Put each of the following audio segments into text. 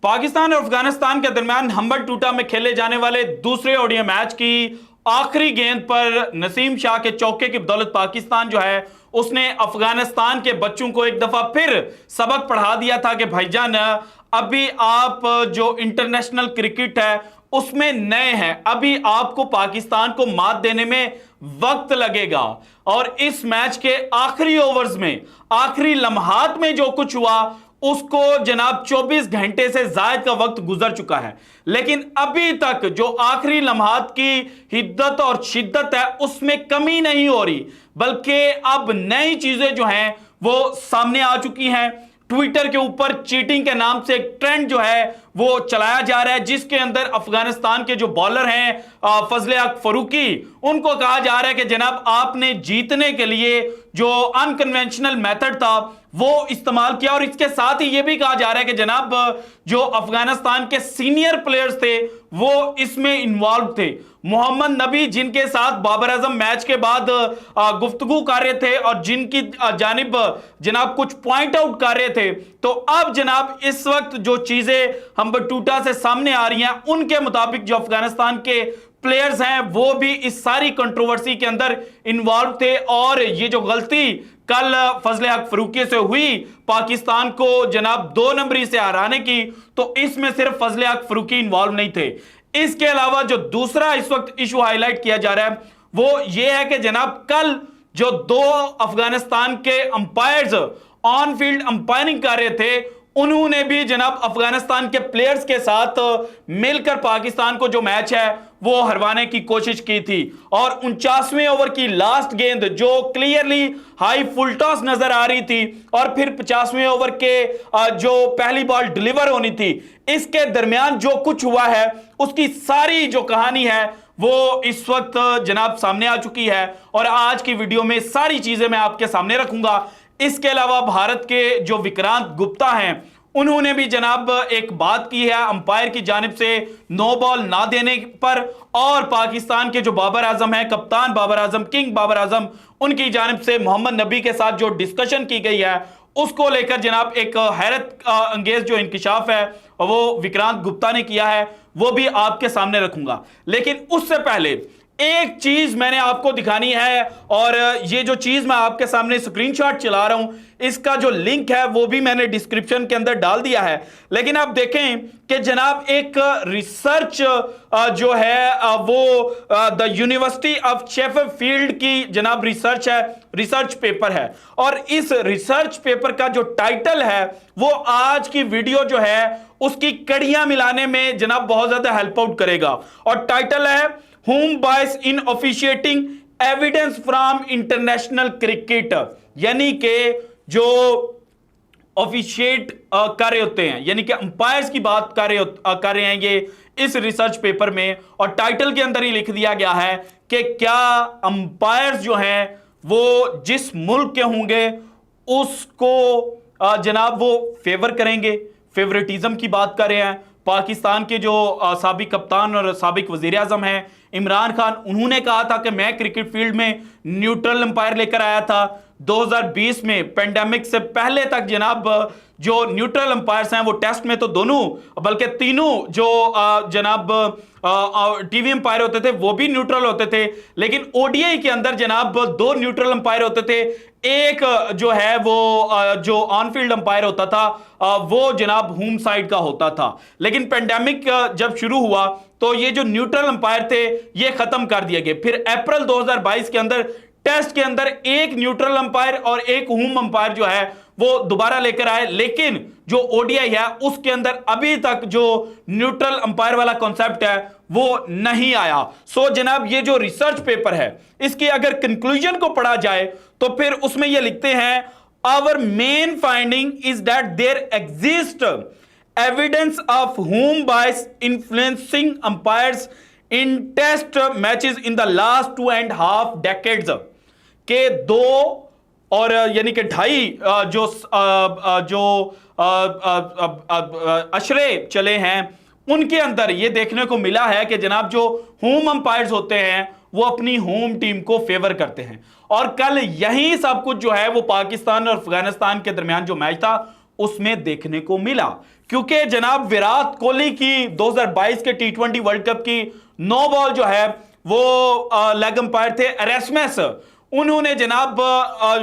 पाकिस्तान और अफगानिस्तान के दरमियान हम्बनटोटा में खेले जाने वाले दूसरे ओडीआई मैच की आखिरी गेंद पर नसीम शाह के चौके की बदौलत पाकिस्तान जो है उसने अफगानिस्तान के बच्चों को एक दफा फिर सबक पढ़ा दिया था कि भाईजान अभी आप जो इंटरनेशनल क्रिकेट है उसमें नए हैं, अभी आपको पाकिस्तान को मात देने में वक्त लगेगा। और इस मैच के आखिरी ओवर्स में, आखिरी लम्हात में जो कुछ हुआ उसको जनाब 24 घंटे से ज्यादा का वक्त गुजर चुका है, लेकिन अभी तक जो आखिरी लम्हात की हिद्दत और शिद्दत है उसमें कमी नहीं हो रही, बल्कि अब नई चीजें जो हैं वो सामने आ चुकी हैं। ट्विटर के ऊपर चीटिंग के नाम से एक ट्रेंड जो है वो चलाया जा रहा है, जिसके अंदर अफगानिस्तान के जो बॉलर हैं फजले हक फरूकी, उनको कहा जा रहा है कि जनाब आपने जीतने के लिए जो अनकन्वेंशनल मेथड था वो इस्तेमाल किया। और इसके साथ ही यह भी कहा जा रहा है कि जनाब जो अफगानिस्तान के सीनियर प्लेयर्स थे वो इसमें इन्वॉल्व थे। मोहम्मद नबी जिनके साथ बाबर आजम मैच के बाद गुफ्तगू कर रहे थे और जिनकी जानिब जनाब कुछ पॉइंट आउट कर रहे थे, तो अब जनाब इस वक्त जो चीजें हम्बनटोटा से सामने आ रही हैं उनके मुताबिक जो अफगानिस्तान के प्लेयर्स हैं वो भी इस सारी कंट्रोवर्सी के अंदर इन्वॉल्व थे। और ये जो गलती कल फजले हक फरूकी से हुई पाकिस्तान को जनाब 2 नंबरी से हराने की, तो इसमें सिर्फ फजले हक फरूकी इन्वॉल्व नहीं थे। इसके अलावा जो दूसरा इस वक्त इशू हाईलाइट किया जा रहा है वो ये है कि जनाब कल जो 2 अफगानिस्तान के अंपायर्स ऑन फील्ड अंपायरिंग कर रहे थे उन्होंने भी जनाब अफगानिस्तान के प्लेयर्स के साथ मिलकर पाकिस्तान को जो मैच है वो हरवाने की कोशिश की थी। और 49वें ओवर की लास्ट गेंद जो क्लियरली हाई फुल टॉस नजर आ रही थी और फिर 50वें ओवर के जो पहली बॉल डिलीवर होनी थी, इसके दरमियान जो कुछ हुआ है उसकी सारी जो कहानी है वो इस वक्त जनाब सामने आ चुकी है और आज की वीडियो में सारी चीजें मैं आपके सामने रखूंगा। इसके अलावा भारत के जो विक्रांत गुप्ता हैं उन्होंने भी जनाब एक बात की है अंपायर की जानिब से नो बॉल ना देने पर, और पाकिस्तान के जो बाबर आजम है, कप्तान बाबर आजम, किंग बाबर आजम, उनकी जानिब से मोहम्मद नबी के साथ जो डिस्कशन की गई है उसको लेकर जनाब एक हैरत अंगेज जो इंकिशाफ है वो विक्रांत गुप्ता ने किया है, वो भी आपके सामने रखूंगा। लेकिन उससे पहले एक चीज मैंने आपको दिखानी है, और ये जो चीज मैं आपके सामने स्क्रीनशॉट चला रहा हूं इसका जो लिंक है वो भी मैंने डिस्क्रिप्शन के अंदर डाल दिया है। लेकिन आप देखें कि जनाब एक रिसर्च जो है वो द यूनिवर्सिटी ऑफ शेफील्ड की जनाब रिसर्च है, रिसर्च पेपर है, और इस रिसर्च पेपर का जो टाइटल है वो आज की वीडियो जो है उसकी कड़ियां मिलाने में जनाब बहुत ज्यादा हेल्प आउट करेगा। और टाइटल है Whom bias in officiating evidence from international cricket, यानी कि जो ऑफिशिएट कर रहे होते हैं, यानी कि अंपायर्स की बात कर रहे हैं ये इस रिसर्च पेपर में, और टाइटल के अंदर ही लिख दिया गया है कि क्या अंपायर्स जो हैं वो जिस मुल्क के होंगे उसको जनाब वो फेवर करेंगे। फेवरेटिज्म की बात कर रहे हैं। पाकिस्तान के जो साबिक कप्तान और साबिक वजीर आजम हैं इमरान खान, उन्होंने कहा था कि मैं क्रिकेट फील्ड में न्यूट्रल अंपायर लेकर आया था। 2020 में पेंडेमिक से पहले तक जनाब जो न्यूट्रल अंपायर्स हैं वो टेस्ट में तो दोनों बल्कि तीनों जो जनाब टीवी अंपायर होते थे वो भी न्यूट्रल होते थे, लेकिन ओडीआई के अंदर जनाब 2 न्यूट्रल अंपायर होते थे। एक जो है वो जो ऑन फील्ड अंपायर होता था वो जनाब होम साइड का होता था। लेकिन पेंडेमिक जब शुरू हुआ तो ये जो न्यूट्रल अंपायर थे ये खत्म कर दिए गए। फिर अप्रैल 2022 के अंदर टेस्ट के अंदर एक न्यूट्रल अंपायर और एक होम अंपायर जो है वो दोबारा लेकर आए, लेकिन जो ओडीआई है उसके अंदर अभी तक जो न्यूट्रल अंपायर वाला कॉन्सेप्ट है वो नहीं आया। सो जनाब ये जो रिसर्च पेपर है इसकी अगर कंक्लूजन को पढ़ा जाए तो फिर उसमें ये लिखते हैं our main finding is that there exist evidence of home bias influencing umpires in test matches in the last 2.5 decades के 2 और यानी कि 2.5 जो अशरे चले हैं उनके अंदर ये देखने को मिला है कि जनाब जो होम अंपायर्स होते हैं वो अपनी होम टीम को फेवर करते हैं। और कल यही सब कुछ जो है वो पाकिस्तान और अफगानिस्तान के दरमियान जो मैच था उसमें देखने को मिला। क्योंकि जनाब विराट कोहली की 2022 के T20 वर्ल्ड कप की 9 बॉल जो है वो लेग अंपायर थे एरेस्मस, उन्होंने जनाब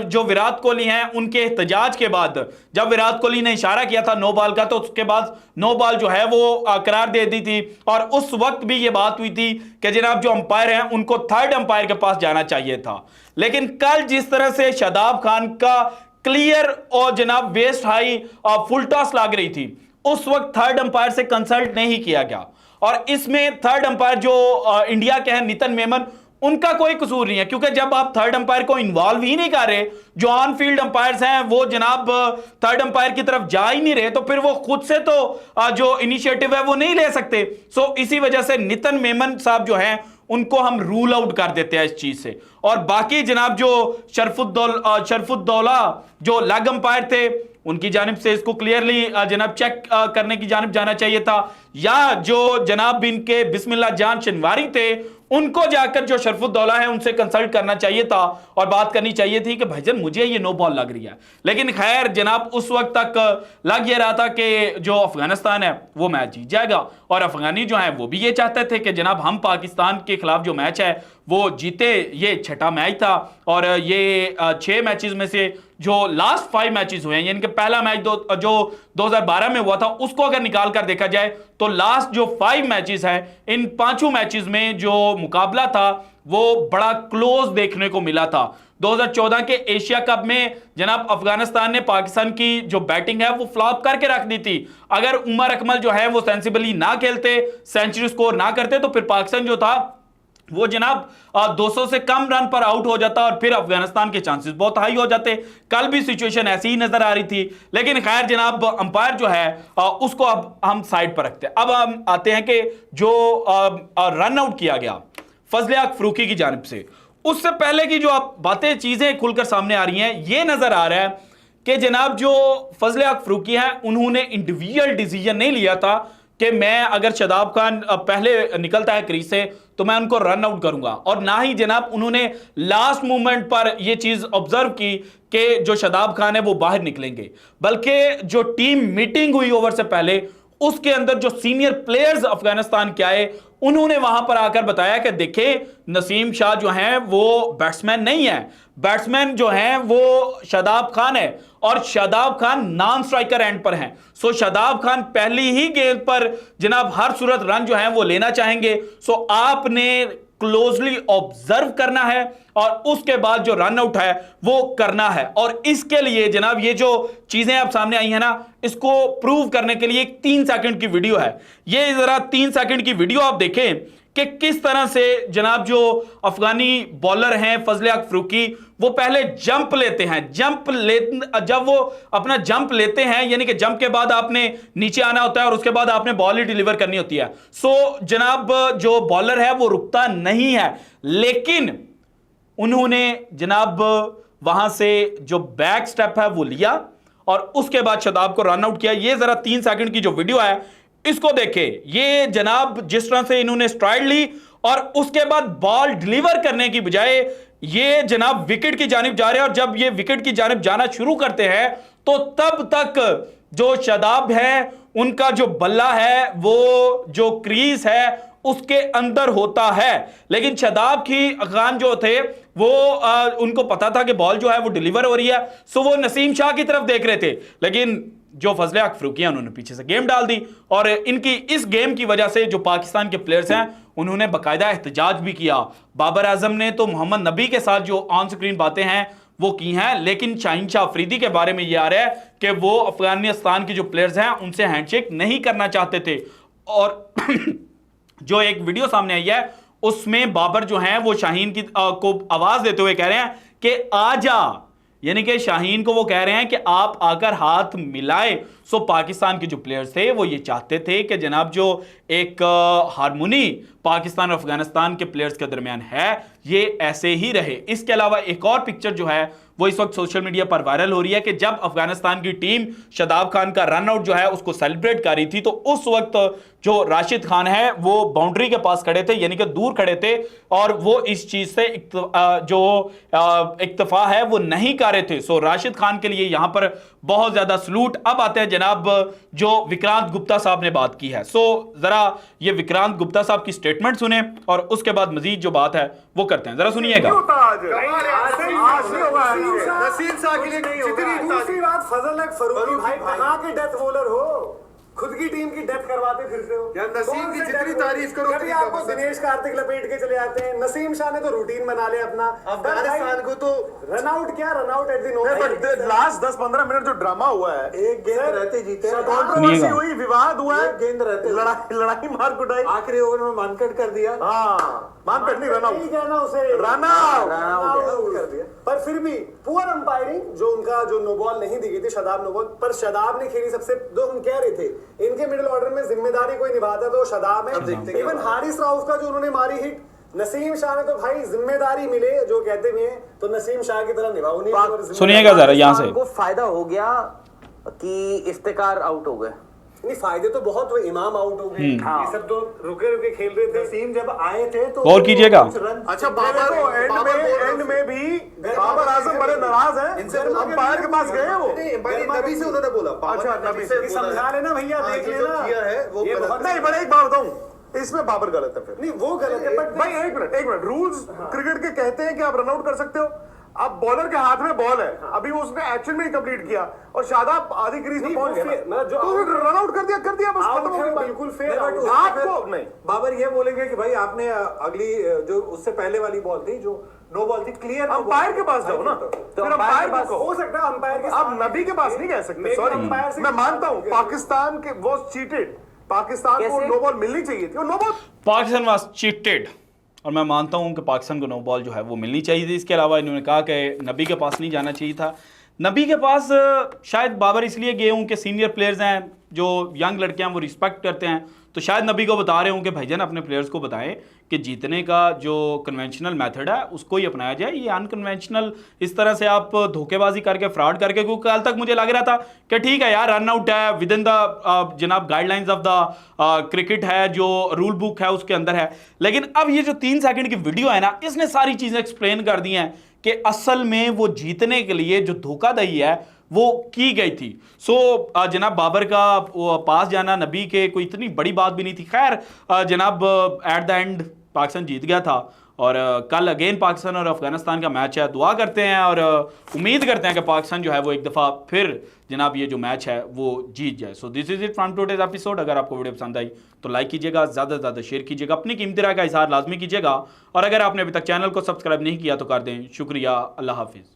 जो विराट कोहली हैं उनके एहतजाज के बाद, जब विराट कोहली ने इशारा किया था 9 बॉल का, तो उसके बाद 9 बॉल जो है वो करार दे दी थी। और उस वक्त भी ये बात हुई थी कि जनाब जो अंपायर हैं उनको थर्ड अंपायर के पास जाना चाहिए था। लेकिन कल जिस तरह से शादाब खान का क्लियर और जनाब वेस्ट हाई फुल टॉस लग रही थी, उस वक्त थर्ड अंपायर से कंसल्ट नहीं किया गया। और इसमें थर्ड अंपायर जो इंडिया के हैं नितिन मेमन, उनका कोई कसूर नहीं है, क्योंकि जब आप थर्ड अंपायर को इन्वॉल्व ही नहीं कर रहे, जो ऑन फील्ड अंपायर्स हैं वो जनाब थर्ड अंपायर की तरफ जा ही नहीं रहे, तो फिर वो खुद से तो जो इनिशिएटिव है वो नहीं ले सकते। सो इसी वजह से नितिन मेमन साहब जो हैं उनको हम रूल आउट कर देते हैं इस चीज से। और बाकी जनाब जो शरफुद्दौला जो लेग अंपायर थे, उनकी जानिब से इसको क्लियरली जनाब चेक करने की जानिब जाना चाहिए था, या जो जनाब इनके बिस्मिल्लाह जान शनवारी थे उनको जाकर जो शरफुद्दौला है उनसे कंसल्ट करना चाहिए था और बात करनी चाहिए थी कि भाईजान मुझे ये 9 बॉल लग रही है। लेकिन खैर जनाब उस वक्त तक लग ये रहा था कि जो अफगानिस्तान है वो मैच जीत जाएगा, और अफगानी जो है वो भी ये चाहते थे कि जनाब हम पाकिस्तान के खिलाफ जो मैच है वो जीते। ये छठा मैच था और ये 6 मैचेस में से जो लास्ट 5 मैचेस हुए हैं, यानी कि पहला मैच जो 2012 में हुआ था उसको अगर निकाल कर देखा जाए तो लास्ट जो 5 मैचेस हैं, इन 5 मैचेस में जो मुकाबला था वो बड़ा क्लोज देखने को मिला था। 2014 के एशिया कप में जनाब अफगानिस्तान ने पाकिस्तान की जो बैटिंग है वो फ्लॉप करके रख दी थी। अगर उमर अकमल जो है वो सेंसिबली ना खेलते, सेंचुरी स्कोर ना करते, तो फिर पाकिस्तान जो था वो जनाब 200 से कम रन पर आउट हो जाता और फिर अफगानिस्तान के चांसेस बहुत हाई हो जाते। कल भी सिचुएशन ऐसी ही नजर आ रही थी। लेकिन खैर जनाब अंपायर जो है उसको अब हम साइड पर रखते हैं। अब हम आते हैं कि जो रन आउट किया गया फजले हक फरूकी की जानिब से, उससे पहले की जो आप बातें चीजें खुलकर सामने आ रही हैं, ये नजर आ रहा है कि जनाब जो फजले हक फरूकी हैं उन्होंने इंडिविजुअल डिसीजन नहीं लिया था कि मैं अगर शादाब खान पहले निकलता है क्रीज से तो मैं उनको रन आउट करूंगा, और ना ही जनाब उन्होंने लास्ट मोमेंट पर यह चीज ऑब्जर्व की कि जो शादाब खान है वो बाहर निकलेंगे। बल्कि जो टीम मीटिंग हुई ओवर से पहले, उसके अंदर जो सीनियर प्लेयर्स अफगानिस्तान के आए उन्होंने वहां पर आकर बताया कि देखें नसीम शाह जो हैं वो बैट्समैन नहीं है, बैट्समैन जो हैं वो शादाब खान है, और Shadab Khan non striker end पर हैं। सो शादाब खान पहली ही गेंद पर जनाब हर सूरत रन जो हैं वो लेना चाहेंगे। सो आपने क्लोजली ऑब्जर्व करना है और उसके बाद जो रन आउट है वो करना है। और इसके लिए जनाब ये जो चीजें अब सामने आई है ना, इसको प्रूव करने के लिए एक 3 सेकंड की वीडियो है। ये जरा 3 सेकंड की वीडियो आप देखें कि किस तरह से जनाब जो अफगानी बॉलर हैं फजले हक फरूकी, वो पहले जंप लेते हैं। जब वो अपना जंप लेते हैं, यानी कि जंप के बाद आपने नीचे आना होता है और उसके बाद आपने बॉल ही डिलीवर करनी होती है। सो जनाब जो बॉलर है वो रुकता नहीं है, लेकिन उन्होंने जनाब वहां से जो बैक स्टेप है वो लिया और उसके बाद शादाब को रन आउट किया। ये जरा 3 सेकंड की जो वीडियो है इसको देखें। ये जनाब जिस तरह से इन्होंने स्ट्राइड ली और उसके बाद बॉल डिलीवर करने की बजाय ये जनाब विकेट की जानिब जा रहे हैं, और जब ये विकेट की जानिब जाना शुरू करते हैं तो तब तक जो शादाब है उनका जो बल्ला है वो जो क्रीज है उसके अंदर होता है। लेकिन शादाब खान जो थे वो उनको पता था कि बॉल जो है वो डिलीवर हो रही है, सो वो नसीम शाह की तरफ देख रहे थे। लेकिन जो फजले हक फरूकी हैं उन्होंने पीछे से गेम डाल दी, और इनकी इस गेम की वजह से जो पाकिस्तान के प्लेयर्स हैं उन्होंने बाकायदा एहतजाज भी किया। बाबर आजम ने तो मोहम्मद नबी के साथ जो ऑन स्क्रीन बातें हैं वो की हैं, लेकिन शाहीन शाह अफरीदी के बारे में ये आ रहा है कि वो अफगानिस्तान के जो प्लेयर्स हैं उनसे हैंडशेक नहीं करना चाहते थे। और जो एक वीडियो सामने आई है उसमें बाबर जो हैं वो शाहीन की को आवाज देते हुए कह रहे हैं कि आजा, यानी कि शाहीन को वो कह रहे हैं कि आप आकर हाथ मिलाए। सो पाकिस्तान के जो प्लेयर्स थे वो ये चाहते थे कि जनाब जो एक हारमोनी पाकिस्तान और अफगानिस्तान के प्लेयर्स के दरमियान है ये ऐसे ही रहे। इसके अलावा एक और पिक्चर जो है वो इस वक्त सोशल मीडिया पर वायरल हो रही है कि जब अफगानिस्तान की टीम शादाब खान का रन आउट जो है उसको सेलिब्रेट कर रही थी, तो उस वक्त जो राशिद खान है वो बाउंड्री के पास खड़े थे, यानी कि दूर खड़े थे, और वो इस चीज से जो इक्तफा है वो नहीं कर रहे थे। सो राशिद खान के लिए यहां पर बहुत ज्यादा सलूट। अब आते हैं जनाब जो विक्रांत गुप्ता साहब ने बात की है। सो जरा ये विक्रांत गुप्ता साहब की स्टेटमेंट सुने और उसके बाद मजीद जो बात है वो करते हैं, जरा सुनिएगा। नसीम शाह के लिए दूसरी बात, फजल फरूकी भाई कहाँ के डेथ बॉलर हो, खुद की टीम की डेथ करवाते फिरते हो यार। नसीम की जितनी तारीफ करो कभी आपको दिनेश कार्तिक लपेट के चले आते हैं। नसीम शाह ने तो रूटीन बना लिया अपना। अफगानिस्तान को तो रन आउट क्या, run out at the last 10-15 minute जो ड्रामा हुआ है, एक गेंद रहते जीते, कंट्रोवर्सी हुई, विवाद हुआ है, गेंद रहते लड़ाई मार कुटाई, आखिरी ओवर में मानकट कर दिया। मानकट नहीं, रन आउट कहना उसे, रन आउट कर दिया। पर फिर भी पुअर अंपायरिंग, जो उनका जो नो बॉल नहीं दी गई थी, शादाब नो बॉल पर शादाब ने खेली सबसे, जो हम कह रहे थे इनके मिडिल ऑर्डर में जिम्मेदारी कोई निभाता तो शादाब है। इवन हारिस राउफ का जो उन्होंने मारी हिट, नसीम शाह ने तो भाई जिम्मेदारी मिले जो कहते भी हैं तो नसीम शाह की तरह निभाओ नहीं। सुनिएगा जरा यहाँ से। को फायदा हो गया कि इफ्तिकार आउट हो गए। नहीं, फायदे तो बहुत हुए, इमाम आउट हो गए, ये सब तो रुके खेल रहे थे। नसीम जब आए थे तो और कीजिएगा। अच्छा, बाबर एंड में भी बाबर आजम बड़े नाराज हैं, इनसे अंपायर के पास गए वो, नबी से उन्होंने बोला। अच्छा, नबी से समझा लेना भैया, देख लेना किया है वो नहीं। बड़े एक बात बताऊं, इसमें बाबर गलत है। फिर नहीं, वो गलत है, बट भाई एक मिनट, रूल्स क्रिकेट के कहते हैं कि आप रन आउट कर सकते हो। अब बॉलर के हाथ में बॉल है, अभी वो उसने एक्शन में कंप्लीट किया और शादाब आधी क्रीज में पहुंच गया, तो रन आउट कर दिया बस, खत्म हो गया। बिल्कुल फेयर। आपको नहीं, बाबर ये बोलेंगे कि भाई आपने अगली जो उससे पहले वाली बॉल थी, जो नो बॉल थी, क्लियर, अंपायर के पास जाओ ना, तो अंपायर पास हो सकता है, अंपायर के आप नबी के पास नहीं कह सकते। सॉरी, मैं मानता हूं पाकिस्तान के वो चीटेड, पाकिस्तान को नो बॉल मिलनी चाहिए थी और no ball, Pakistan was cheated, और मैं मानता हूं कि पाकिस्तान को नो बॉल जो है वो मिलनी चाहिए थी। इसके अलावा इन्होंने कहा कि नबी के पास नहीं जाना चाहिए था। नबी के पास शायद बाबर इसलिए गए हों कि सीनियर प्लेयर्स हैं, जो यंग लड़के हैं वो रिस्पेक्ट करते हैं, तो शायद नबी को बता रहे हों कि भाईजान अपने प्लेयर्स को बताएं कि जीतने का जो कन्वेंशनल मेथड है उसको ही अपनाया जाए, ये अनकन्वेंशनल इस तरह से आप धोखेबाजी करके फ्रॉड करके, क्योंकि कल तक मुझे लग रहा था कि ठीक है यार, रन आउट है, विद इन द जनाब गाइडलाइंस ऑफ द क्रिकेट है, जो रूल बुक है उसके अंदर है। लेकिन अब ये जो 3 सेकंड की वीडियो है ना, इसने सारी चीज़ें एक्सप्लेन कर दी हैं कि असल में वो जीतने के लिए जो धोखाधड़ी है वो की गई थी। सो जनाब बाबर का पास जाना नबी के कोई इतनी बड़ी बात भी नहीं थी। खैर जनाब एट द एंड पाकिस्तान जीत गया था, और कल अगेन पाकिस्तान और अफगानिस्तान का मैच है। दुआ करते हैं और उम्मीद करते हैं कि पाकिस्तान जो है वो एक दफ़ा फिर जनाब ये जो मैच है वो जीत जाए। So this is it from today's episode. अगर आपको वीडियो पसंद आई तो लाइक कीजिएगा, ज़्यादा से ज़्यादा शेयर कीजिएगा, अपनी कीमती राय का इजहार लाजमी कीजिएगा, और अगर आपने अभी तक चैनल को सब्सक्राइब नहीं किया तो कर दें। शुक्रिया, अल्लाह हाफिज़।